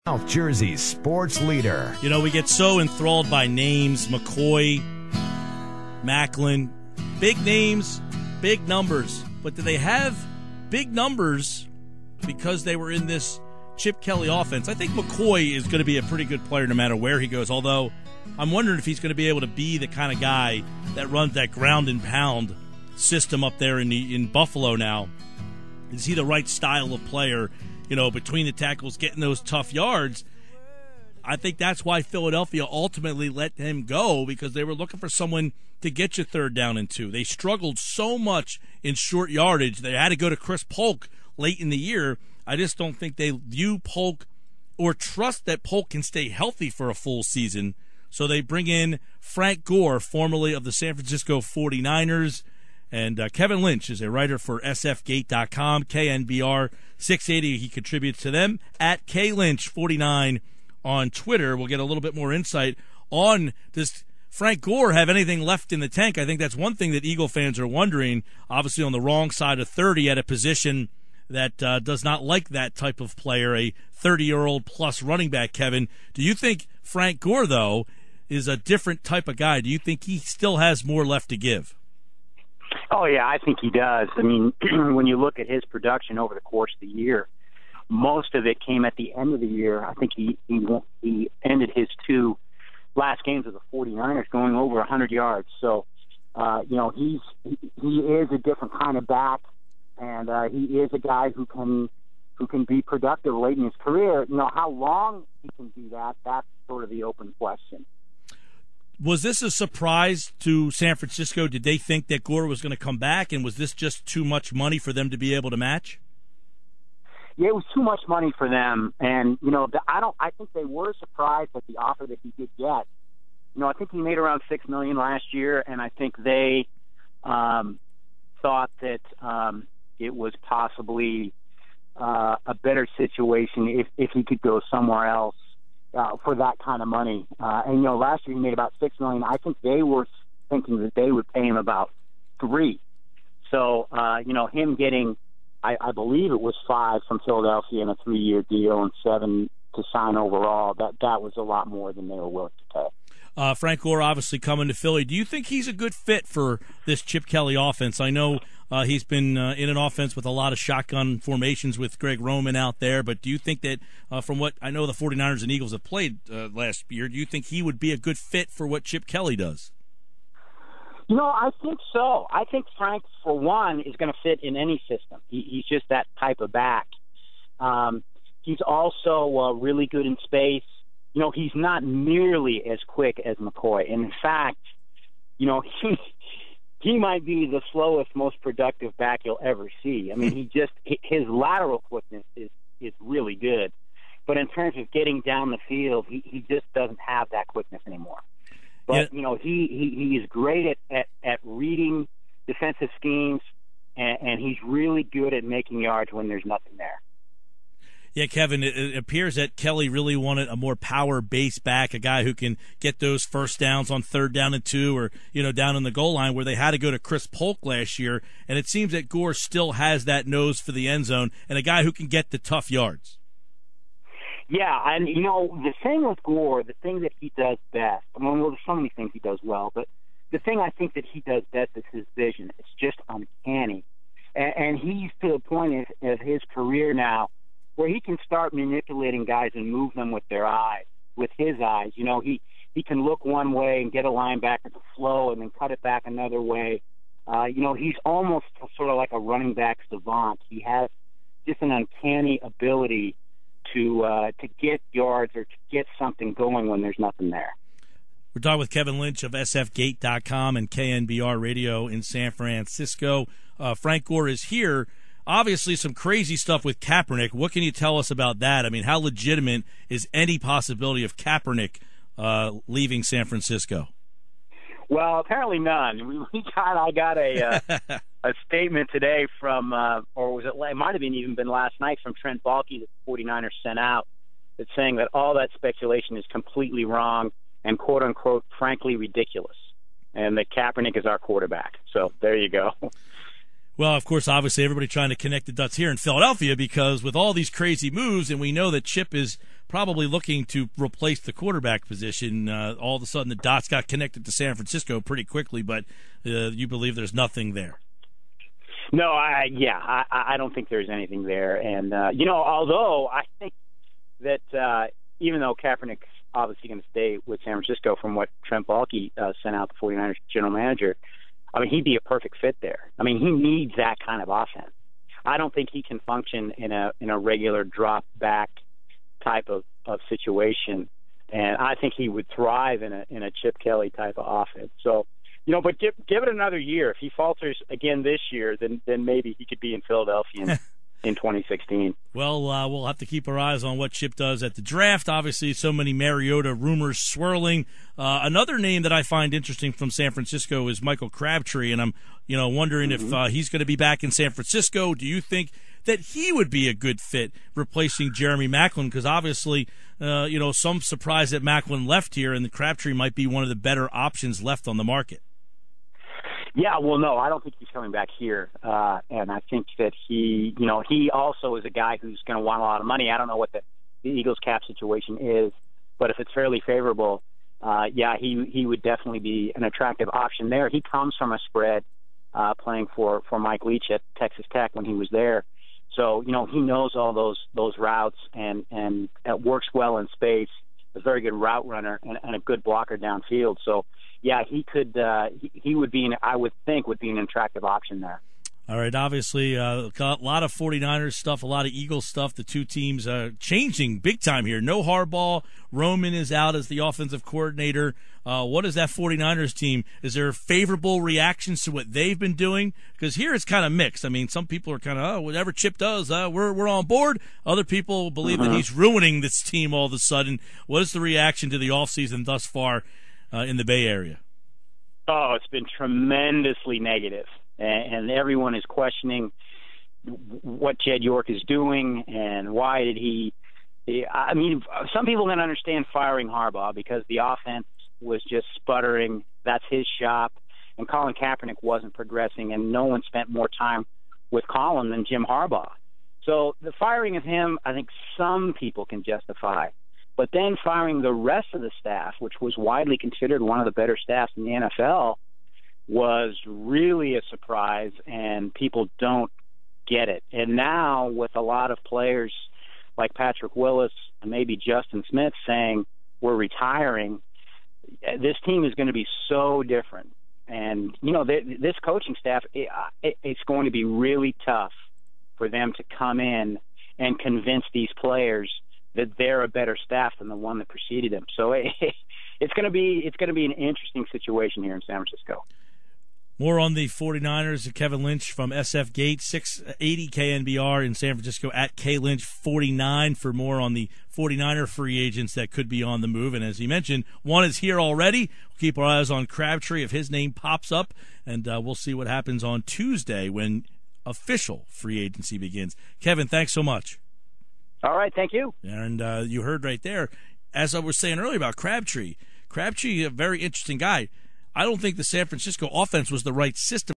South Jersey's sports leader. You know, we get so enthralled by names, McCoy, Macklin, big names, big numbers. But do they have big numbers because they were in this Chip Kelly offense? I think McCoy is going to be a pretty good player no matter where he goes, although I'm wondering if he's going to be able to be the kind of guy that runs that ground and pound system up there in Buffalo now. Is he the right style of player, you know, between the tackles, getting those tough yards? I think that's why Philadelphia ultimately let him go, because they were looking for someone to get you 3rd down and 2. They struggled so much in short yardage. They had to go to Chris Polk late in the year. I just don't think they view Polk or trust that Polk can stay healthy for a full season. So they bring in Frank Gore, formerly of the San Francisco 49ers. And Kevin Lynch is a writer for sfgate.com, KNBR 680. He contributes to them at KLynch49 on Twitter. We'll get a little bit more insight on this. Frank Gore have anything left in the tank? I think that's one thing that Eagle fans are wondering. Obviously on the wrong side of 30 at a position that does not like that type of player, a 30-year-old plus running back, Kevin. Do you think Frank Gore, though, is a different type of guy? Do you think he still has more left to give? Oh, yeah, I think he does. I mean, when you look at his production over the course of the year, most of it came at the end of the year. I think he ended his 2 last games of the 49ers going over 100 yards. So, you know, he is a different kind of back, and he is a guy who can be productive late in his career. You know, how long he can do that, that's sort of the open question. Was this a surprise to San Francisco? Did they think that Gore was going to come back, and was this just too much money for them to be able to match? Yeah, it was too much money for them, and you know, I think they were surprised at the offer that he did get. You know, I think he made around $6 million last year, and I think they thought that it was possibly a better situation if he could go somewhere else for that kind of money. And you know, last year he made about $6 million. I think they were thinking that they would pay him about $3 million. So you know, him getting, I believe it was $5 from Philadelphia in a 3-year deal and $7 to sign overall. That was a lot more than they were willing to pay. Frank Gore obviously coming to Philly. Do you think he's a good fit for this Chip Kelly offense? I know he's been in an offense with a lot of shotgun formations with Greg Roman out there, but do you think that from what I know the 49ers and Eagles have played last year, do you think he would be a good fit for what Chip Kelly does? You know, I think so. I think Frank, for one, is going to fit in any system. He's just that type of back. He's also really good in space. You know, he's not nearly as quick as McCoy. And in fact, you know, he might be the slowest, most productive back you'll ever see. I mean, his lateral quickness is really good. But in terms of getting down the field, he just doesn't have that quickness anymore. But, yeah, you know, he is great at reading defensive schemes, and he's really good at making yards when there's nothing there. Yeah, Kevin, it appears that Kelly really wanted a more power-based back, a guy who can get those first downs on 3rd down and 2 or, you know, down in the goal line where they had to go to Chris Polk last year. And it seems that Gore still has that nose for the end zone and a guy who can get the tough yards. Yeah, and, you know, the thing with Gore, the thing that he does best, I mean, well, there's so many things he does well, but the thing I think that he does best is his vision. It's just uncanny. And he's to the point of his career now where he can start manipulating guys and move them with their eyes, with his eyes. You know, he can look one way and get a linebacker to flow and then cut it back another way. You know, he's almost sort of like a running back savant. He has just an uncanny ability to get yards or to get something going when there's nothing there. We're talking with Kevin Lynch of sfgate.com and KNBR Radio in San Francisco. Frank Gore is here. Obviously, some crazy stuff with Kaepernick. What can you tell us about that? I mean, how legitimate is any possibility of Kaepernick leaving San Francisco? Well, apparently none. I got a statement today from, or was it might have even been last night, from Trent Baalke that the 49ers sent out, that's saying that all that speculation is completely wrong and, quote unquote, frankly ridiculous, and that Kaepernick is our quarterback. So there you go. Well, of course, obviously everybody trying to connect the dots here in Philadelphia, because with all these crazy moves, and we know that Chip is probably looking to replace the quarterback position. All of a sudden, the dots got connected to San Francisco pretty quickly, but you believe there's nothing there. No, I don't think there's anything there. And, although I think that even though Kaepernick's obviously going to stay with San Francisco from what Trent Baalke sent out, the 49ers general manager, I mean, he'd be a perfect fit there. I mean, he needs that kind of offense. I don't think he can function in a regular drop back type of situation, and I think he would thrive in a Chip Kelly type of offense. So, but give it another year. If he falters again this year, then maybe he could be in Philadelphia in 2016. Well, we'll have to keep our eyes on what Chip does at the draft. Obviously, so many Mariota rumors swirling. Another name that I find interesting from San Francisco is Michael Crabtree, and I'm wondering if he's going to be back in San Francisco. Do you think that he would be a good fit replacing Jeremy Maclin? Because obviously, some surprise that Maclin left here, and the Crabtree might be one of the better options left on the market. Yeah, well, no, I don't think he's coming back here, and I think that he also is a guy who's going to want a lot of money. I don't know what the Eagles' cap situation is, but if it's fairly favorable, he would definitely be an attractive option there. He comes from a spread playing for Mike Leach at Texas Tech when he was there, so he knows all those routes and works well in space. A very good route runner and a good blocker downfield. So, yeah, he could. He would be. I would think would be an attractive option there. All right. Obviously, a lot of 49ers stuff, a lot of Eagles stuff. The two teams changing big time here. No Harbaugh. Roman is out as the offensive coordinator. What is that 49ers team? Is there favorable reactions to what they've been doing? Because here it's kind of mixed. I mean, some people are kind of, whatever Chip does, we're on board. Other people believe that he's ruining this team all of a sudden. What is the reaction to the offseason thus far in the Bay Area? Oh, it's been tremendously negative. And everyone is questioning what Jed York is doing and why did he – I mean, some people can understand firing Harbaugh because the offense was just sputtering. That's his shop. And Colin Kaepernick wasn't progressing, and no one spent more time with Colin than Jim Harbaugh. So the firing of him, I think some people can justify. But then firing the rest of the staff, which was widely considered one of the better staffs in the NFL, was really a surprise, and people don't get it. And now with a lot of players like Patrick Willis and maybe Justin Smith saying we're retiring, this team is going to be so different. And, this coaching staff, it's going to be really tough for them to come in and convince these players that they're a better staff than the one that preceded them. So it's going to be an interesting situation here in San Francisco. More on the 49ers, Kevin Lynch from SF Gate, 680 KNBR in San Francisco, at KLynch49 for more on the 49er free agents that could be on the move. And as he mentioned, one is here already. We'll keep our eyes on Crabtree if his name pops up, and we'll see what happens on Tuesday when official free agency begins. Kevin, thanks so much. All right, thank you. And you heard right there, as I was saying earlier about Crabtree, a very interesting guy. I don't think the San Francisco offense was the right system.